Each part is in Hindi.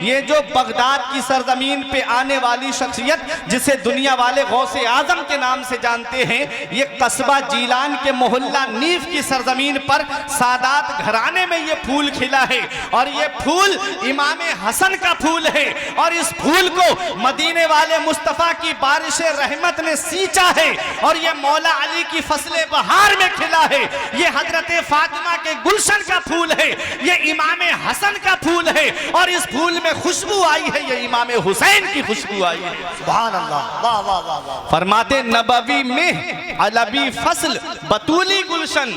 ये जो बगदाद की सरजमीन पे आने वाली शख्सियत जिसे दुनिया वाले गौसे आजम के नाम से जानते हैं, ये कस्बा जीलान के मोहल्ला नीफ की सरजमीन पर सादात घराने में ये फूल खिला है और ये फूल इमाम हसन का फूल है और इस फूल को मदीने वाले मुस्तफ़ा की बारिश रहमत ने सींचा है और ये मौला अली की फसले बहार में खिला है। ये हजरत फातिमा के गुलशन का फूल है, ये इमाम हसन का फूल है और इस फूल में खुशबू आई है, ये इमाम हुसैन की खुशबू आई है। सुभान अल्लाह, वाह वाह वाह वाह। फरमाते नबवी में अलबी फसल बतूली गुलशन,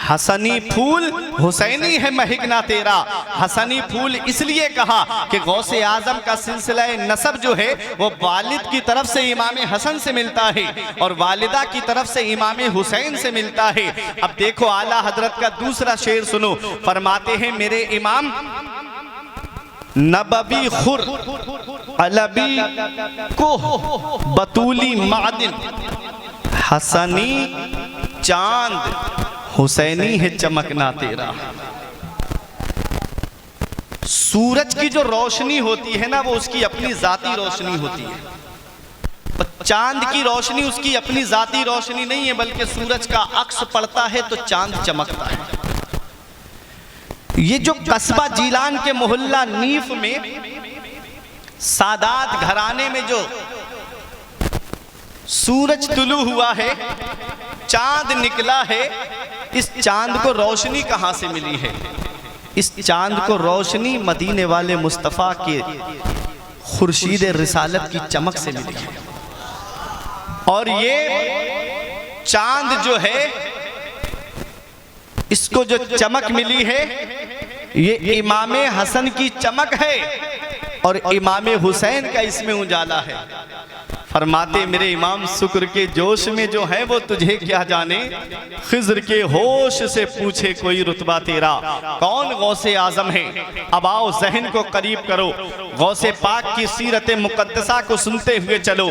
हसनी फूल हुसैनी है महकना तेरा। हसनी फूल इसलिए कहा कि गौसे आजम का सिलसिला नसब जो है वो वालिद की तरफ से इमाम हसन से मिलता है और वालिदा की तरफ से इमाम हुसैन से मिलता है। अब देखो आला हजरत का दूसरा शेर सुनो, फरमाते हैं मेरे इमाम नबवी खुर अलबी को बतूली मादिन, हसनी चांद हुसैनी है चमकना तेरा। सूरज की जो रोशनी होती है ना वो उसकी अपनी जाती रोशनी होती है, चांद की रोशनी उसकी अपनी जाती रोशनी नहीं है, बल्कि सूरज का अक्स पड़ता है तो चांद चमकता है। ये जो कस्बा जीलान के मोहल्ला नीफ में सादात घराने में जो सूरज तुलू हुआ है, चांद निकला है, इस चांद को रोशनी कहां से मिली है? इस चांद को रोशनी मदीने वाले मुस्तफ़ा के खुर्शीद रिसालत की चमक से मिली है। और ये चांद जो है इसको जो चमक मिली है ये इमाम हसन की चमक है और इमाम हुसैन का इसमें उजाला है। फरमाते मेरे इमाम शुक्र के जोश में जो है वो तुझे क्या जाने, खिज़्र के होश से पूछे कोई रुतबा तेरा, कौन गौसे आजम है। अब आओ जहन को करीब करो, गौसे पाक की सीरत मुकद्दसा को सुनते हुए चलो।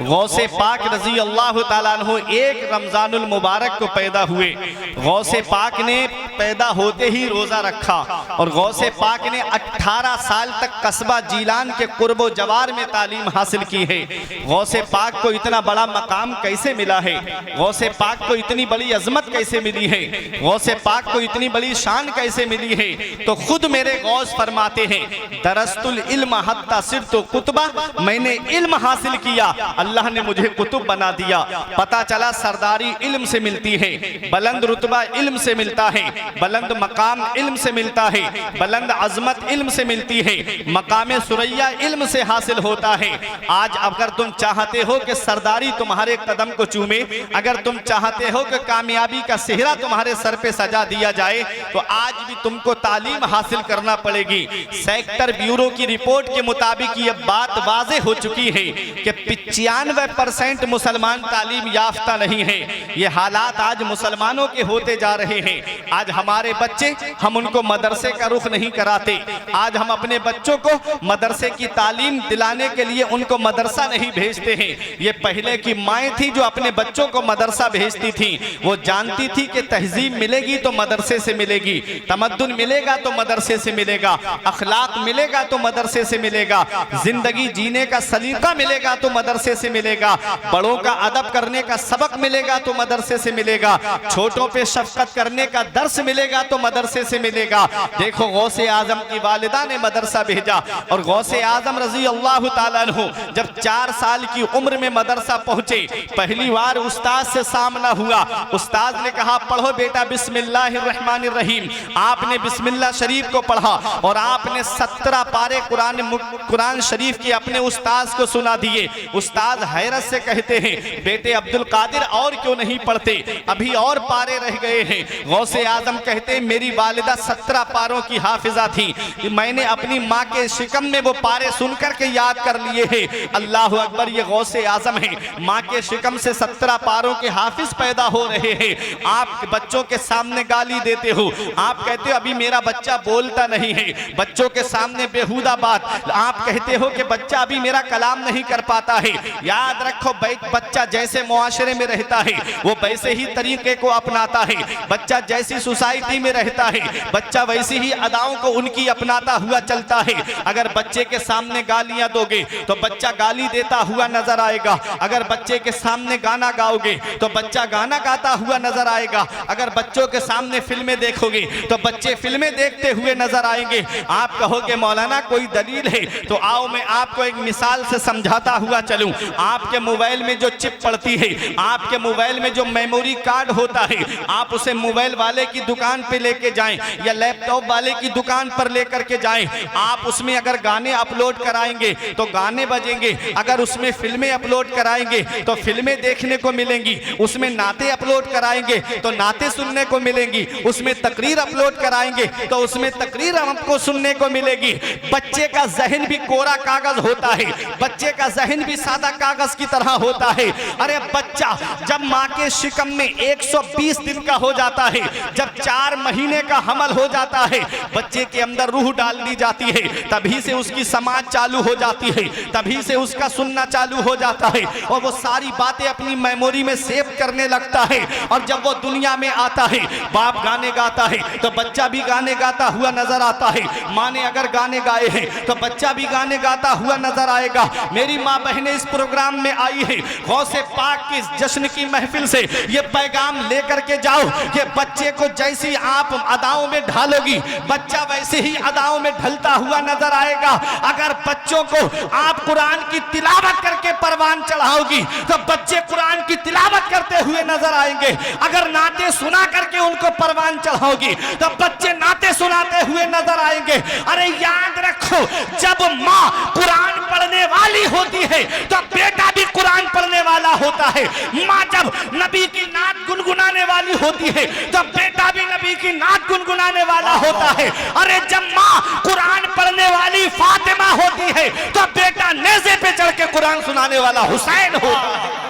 गौसे पाक रजी अल्लाह ताला अन्हु एक रमजानुल मुबारक को पैदा हुए। गौसे पाक ने पैदा होते ही रोजा रखा और गौसे पाक ने 18 साल तक कस्बा जीलान के कुर्बो जवार में तालीम हासिल की है। गौसे पाक को इतना बड़ा मकाम कैसे मिला है, गौसे पाक को इतनी बड़ी अजमत कैसे मिली है, गौसे पाक को इतनी बड़ी शान कैसे मिली है? तो खुद मेरे गौस फरमाते हैं दरस्तुल इल्म हत्ता सिरतु कुतबा, मैंने इल्म हासिल किया, अल्लाह ने मुझे कुतुब बना दिया। पता चला सरदारी इल्म से मिलती है, बुलंद रुतबा इल्म से मिलता है, बुलंद मकाम इल्म से मिलता है, बुलंद अजमत इल्म से मिलती है, मकाम सुरैया इल्म से हासिल होता है। आज अगर तुम चाहते हो कि सरदारी तुम्हारे कदम को चूमे, अगर तुम चाहते हो कि कामयाबी का सेहरा तुम्हारे सर पे सजा दिया जाए, तो आज भी तुमको तालीम हासिल करना पड़ेगी। सेक्टर ब्यूरो की रिपोर्ट के मुताबिक ये बात वाज़ेह हो चुकी है कि 95% मुसलमान तालीम याफ्ता नहीं है। ये हालात आज मुसलमानों के होते जा रहे हैं। आज हमारे बच्चे, हम उनको मदरसे का रुख नहीं कराते। आज हम अपने बच्चों को मदरसे की तालीम दिलाने के लिए उनको मदरसा नहीं भेजते हैं। ये पहले की माएँ थी जो अपने बच्चों को मदरसा भेजती थी, वो जानती थी कि तहजीब मिलेगी तो मदरसे से मिलेगी, तमद्दुन मिलेगा तो मदरसे से मिलेगा, अखलाक मिलेगा तो मदरसे से मिलेगा, जिंदगी जीने का सलीका मिलेगा तो मदरसे से मिलेगा, बड़ों का अदब करने का सबक मिलेगा तो मदरसे से मिलेगा, छोटों पे शफकत करने का दर्स मिलेगा तो मदरसे से मिलेगा। देखो गौसे आजम की वालिदा ने मदरसा भेजा और गौसे आजम रजी अल्लाह ताला अन्हु जब 4 साल की उम्र में मदरसा पहुंचे, पहली बार उस्ताद से सामना हुआ। उस्ताद ने कहा पढ़ो बेटा बिस्मिल्लाहिर्रहमानिर्रहीम। आपने बिस्मिल्लाह शरीफ को पढ़ा और आपने 17 पारे कुरान शरीफ के अपने उस्ताद को सुना दिए। उस्ताद हैरत से कहते हैं बेटे अब्दुल कादिर और क्यों नहीं पढ़ते, अभी और पारे रह गए हैं। गौसे आजम कहते हैं मेरी वालिदा 17 पारों की हाफिजा थी, मैंने अपनी माँ के शिकम में वो पारे सुनकर के याद कर लिए हैं। अल्लाह अकबर, ये गौसे आजम हैं, माँ के शिकम से 17 पारों के हाफिज पैदा हो रहे हैं। आप बच्चों के सामने गाली देते हो, आप कहते हो अभी मेरा बच्चा बोलता नहीं है, बच्चों के सामने बेहुदा बात, आप कहते हो कि बच्चा अभी मेरा कलाम नहीं कर पाता है। याद रखो बच्चा जैसे मुआशरे में रहता है वो वैसे ही तरीके को अपनाता है, बच्चा जैसी सोसाइटी में रहता है बच्चा वैसी ही अदाओं को उनकी अपनाता हुआ चलता है। अगर बच्चे के सामने गालियां दोगे तो बच्चा गाली देता हुआ नजर आएगा, अगर बच्चे के सामने गाना गाओगे तो बच्चा गाना गाता हुआ नजर आएगा, अगर बच्चों के सामने फिल्में देखोगे तो बच्चे फिल्में देखते हुए नजर आएंगे। आप कहोगे मौलाना कोई दलील है, तो आओ मैं आपको एक मिसाल से समझाता हुआ चलूं। आपके मोबाइल में जो चिप पड़ती है, आपके मोबाइल में जो मेमोरी कार्ड होता है, आप उसे मोबाइल वाले की दुकान पे लेके जाएं या लैपटॉप वाले की दुकान पर लेकर के जाएं, आप उसमें अगर गाने अपलोड कराएंगे तो गाने बजेंगे, अगर उसमें फिल्में अपलोड कराएंगे तो फिल्में देखने को मिलेंगी, उसमें नाते अपलोड कराएंगे तो नाते सुनने को मिलेंगी, उसमें तकरीर अपलोड कराएंगे तो उसमें तकरीर हमको सुनने को मिलेगी। बच्चे का जहन भी कोरा कागज होता है, बच्चे का जहन भी सादा कागज की तरह होता है। अरे बच्चा जब माँ के शिकम में 120 दिन का हो जाता है, जब 4 महीने का हमल हो जाता है, बच्चे के अंदर रूह डाल दी जाती है, तभी से उसकी समाज चालू हो जाती है, तभी से उसका सुनना चालू हो जाता है और वो सारी बातें अपनी मेमोरी में सेव करने लगता है। और जब वो दुनिया में आता है, बाप गाने गाता है तो बच्चा भी गाने गाता हुआ नजर आता है, माँ ने अगर गाने गाए हैं तो बच्चा भी गाने गाता हुआ नजर आएगा। मेरी माँ बहनें इस प्रोग्राम में आई है, गौसे पाक की जश्न की महफिल से ये पैगाम लेकर के जाओ कि बच्चे को जैसी आप अदाओं में ढालोगी बच्चा वैसे ही अदाओं में ढलता हुआ नजर आएगा। अगर बच्चों को आप कुरान की तिलावत करके परवान चढ़ाओगी तो बच्चे कुरान की तिलावत करते हुए नजर आएंगे, अगर नाते सुना करके उनको परवान चढ़ाओगी तो बच्चे नाते सुनाते हुए नजर आएंगे। अरे याद रखो जब माँ कुरान पढ़ने वाली होती है तो बेटा भी कुरान पढ़ने वाला होता है, माँ जब नबी की नात गुनगुनाने वाली होती है तो बेटा भी नबी की नात गुनगुनाने वाला होता है। अरे जब माँ कुरान पढ़ने वाली फातिमा होती है तो बेटा नेज़े पे चढ़ के कुरान सुनाने वाला हुसैन होता है।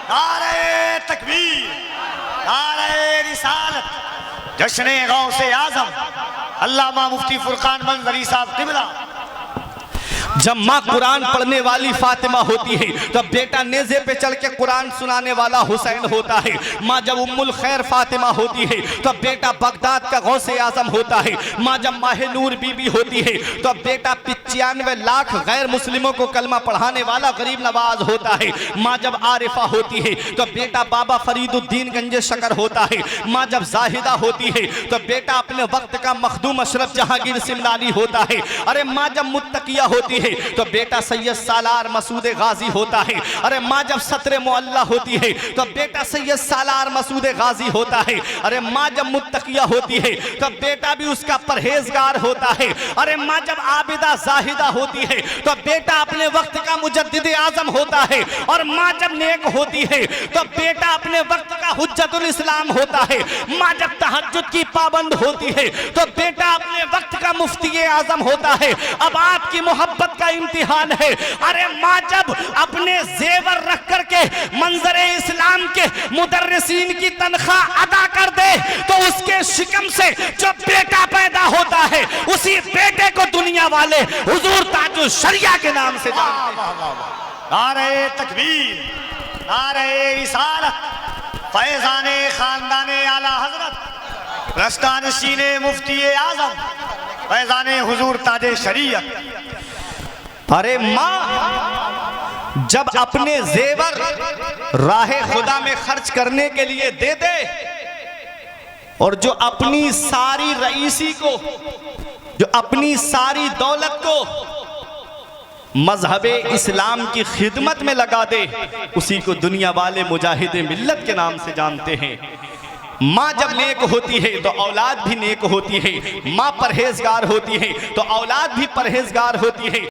नारे तकबीर, नारे रिसालत, जश्न गौसे आजम अल्लामा मुफ्ती फुरकान मंजरी साहब क़िबला। जब माँ कुरान पढ़ने वाली फातिमा होती है तो बेटा नेज़े पे चढ़ के कुरान सुनाने वाला हुसैन होता है। माँ जब उम्मुल खैर फातिमा होती है तो बेटा बगदाद का गौसे आजम होता है। माँ जब माह नूर बीबी होती है तो बेटा 95 लाख गैर मुस्लिमों को कलमा पढ़ाने वाला गरीब नवाज होता है। माँ जब आरिफा होती है तो बेटा बाबा फरीदुद्दीन गंजे शकर होता है। माँ जब जाहिदा होती है तो बेटा अपने वक्त का मखदूम अशरफ जहांगीर सिमलानी होता है। अरे माँ जब मुत्तकिया होती है तो बेटा सैयद सालार मसूद गाजी होता है। अरे माँ जब सत्र मुअल्ला होती है तो बेटा सैयद सालार मसूद गाजी होता है। अरे माँ जब मुत्तकिया होती है तो बेटा भी उसका परहेजगार होता है। अरे माँ जब आबिदा जाहिदा होती है तो बेटा अपने वक्त का मुजद्दिद आजम होता है। और माँ जब नेक होती है तो बेटा अपने वक्त का हुज्जतुल इस्लाम होता है। माँ जब तहज्जुद की पाबंद होती है तो बेटा अपने वक्त का मुफ्ती आजम होता है। अब आपकी मोहब्बत का इम्तिहान है। अरे माँ जब अपने जेवर रख करके मंजरे इस्लाम के मुदर्रिसीन की तनख्वाह अदा कर दे तो उसके शिकम से जो बेटा पैदा होता है उसी बेटे को दुनिया वाले हुजूर ताजुल शरिया के नाम से जानते हैं। नारे तकबीर, नारे रिसालत, फैजाने खानदाने आला हजरत, रस्तानशीने मुफ्ती आजम, फैजाने हुजूर ताजे शरीयत। अरे माँ जब अपने जेवर राहे खुदा में खर्च करने के लिए दे दे और जो अपनी सारी रईसी को, जो अपनी सारी दौलत को मजहबे इस्लाम की खिदमत में लगा दे, उसी को दुनिया वाले मुजाहिदे मिल्लत के नाम से जानते हैं। माँ जब नेक होती है तो औलाद भी नेक होती है, माँ परहेजगार होती है तो औलाद भी परहेजगार होती है।